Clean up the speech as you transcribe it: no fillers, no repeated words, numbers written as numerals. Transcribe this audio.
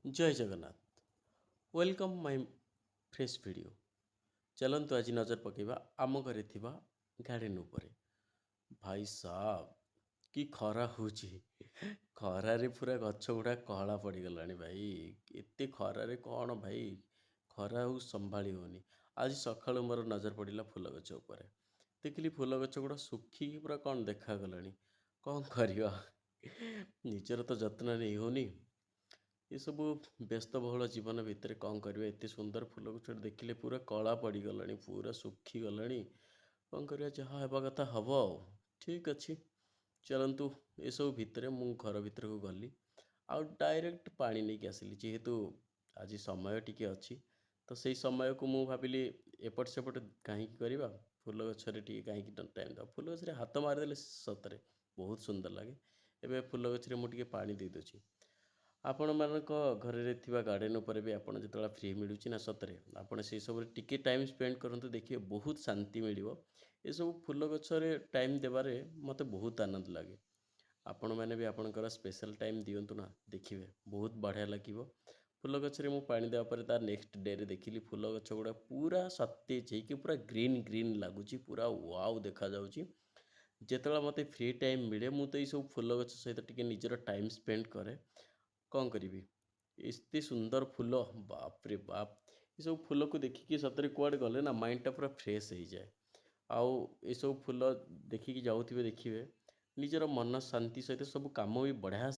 जय Jagannath. Welcome my fresh video. चलନ୍ତୁ ଆଜି ନଜର ପକାଇବା ଆମ ଘରେ ଥିବା ଗାର୍ଡେନ ଉପରେ। ଭାଇ ସାବ କି ଖରା ହେଉଛି। ଖରାରେ ପୁରା ଗଛ ଗୁଡ଼ା କହଳା ପଡ଼ିଗଲାଣି ଭାଇ। ଏତେ ଖରାରେ କ'ଣ ଭାଇ, ଖରା ଆଉ ସମ୍ଭାଳି ହେଉନି। ଆଜି ସକାଳୁ ମୋର ନଜର ପଡ଼ିଲା ଫୁଲ ଗଛ ଉପରେ। ଦେଖିଲି ଫୁଲ ଗଛ ଗୁଡ଼ା ଶୁଖିକି ପୁରା କ'ଣ ଦେଖାଗଲାଣି। କ'ଣ କରିବା, ନିଜର ତ ଯତ୍ନ ନେଇ ହେଉନି। ଏସବୁ ବ୍ୟସ୍ତବହୁଳ ଜୀବନ ଭିତରେ କ'ଣ କରିବା, ଏତେ ସୁନ୍ଦର ଫୁଲ ଗଛଟେ ଦେଖିଲେ ପୁରା କଳା ପଡ଼ିଗଲାଣି, ପୁରା ଶୁଖିଗଲାଣି। କ'ଣ କରିବା, ଯାହା ହେବା କଥା ହେବ ଆଉ। ଠିକ୍ ଅଛି, ଚାଲନ୍ତୁ। ଏସବୁ ଭିତରେ ମୁଁ ଘର ଭିତରକୁ ଗଲି ଆଉ ଡାଇରେକ୍ଟ ପାଣି ନେଇକି ଆସିଲି। ଯେହେତୁ ଆଜି ସମୟ ଟିକେ ଅଛି, ତ ସେଇ ସମୟକୁ ମୁଁ ଭାବିଲି ଏପଟ ସେପଟ କାହିଁକି କରିବା, ଫୁଲ ଗଛରେ ଟିକେ କାହିଁକି ଟାଇମ୍ ଦେବା। ଫୁଲ ଗଛରେ ହାତ ମାରିଦେଲେ ସତରେ ବହୁତ ସୁନ୍ଦର ଲାଗେ। ଏବେ ଫୁଲ ଗଛରେ ମୁଁ ଟିକେ ପାଣି ଦେଇ ଦେଉଛି। ଆପଣମାନଙ୍କ ଘରରେ ଥିବା ଗାର୍ଡ଼େନ୍ ଉପରେ ବି ଆପଣ ଯେତେବେଳେ ଫ୍ରି ମିଳୁଛି ନା, ସତରେ ଆପଣ ସେସବୁରେ ଟିକେ ଟାଇମ୍ ସ୍ପେଣ୍ଡ କରନ୍ତୁ, ଦେଖିବେ ବହୁତ ଶାନ୍ତି ମିଳିବ। ଏସବୁ ଫୁଲ ଗଛରେ ଟାଇମ୍ ଦେବାରେ ମୋତେ ବହୁତ ଆନନ୍ଦ ଲାଗେ। ଆପଣମାନେ ବି ଆପଣଙ୍କର ସ୍ପେଶାଲ୍ ଟାଇମ୍ ଦିଅନ୍ତୁ ନା, ଦେଖିବେ ବହୁତ ବଢ଼ିଆ ଲାଗିବ। ଫୁଲ ଗଛରେ ମୁଁ ପାଣି ଦେବା ପରେ ତା ନେକ୍ସଟ ଡେରେ ଦେଖିଲି ଫୁଲ ଗଛ ଗୁଡ଼ା ପୁରା ସତେଜ ହେଇକି ପୁରା ଗ୍ରୀନ୍ ଗ୍ରୀନ୍ ଲାଗୁଛି, ପୁରା ୱାଓ ଦେଖାଯାଉଛି। ଯେତେବେଳେ ମୋତେ ଫ୍ରି ଟାଇମ୍ ମିଳେ ମୁଁ ତ ଏଇସବୁ ଫୁଲ ଗଛ ସହିତ ଟିକେ ନିଜର ଟାଇମ୍ ସ୍ପେଣ୍ଡ କରେ। କ'ଣ କରିବି, ଏତେ ସୁନ୍ଦର ଫୁଲ, ବାପରେ ବାପ। ଏସବୁ ଫୁଲକୁ ଦେଖିକି ସତରେ କୁଆଡ଼େ ଗଲେ ନା ମାଇଣ୍ଡଟା ପୁରା ଫ୍ରେଶ୍ ହେଇଯାଏ। ଆଉ ଏସବୁ ଫୁଲ ଦେଖିକି ଯାଉଥିବେ, ଦେଖିବେ ନିଜର ମନ ଶାନ୍ତି ସହିତ ସବୁ କାମ ବି ବଢ଼ିଆ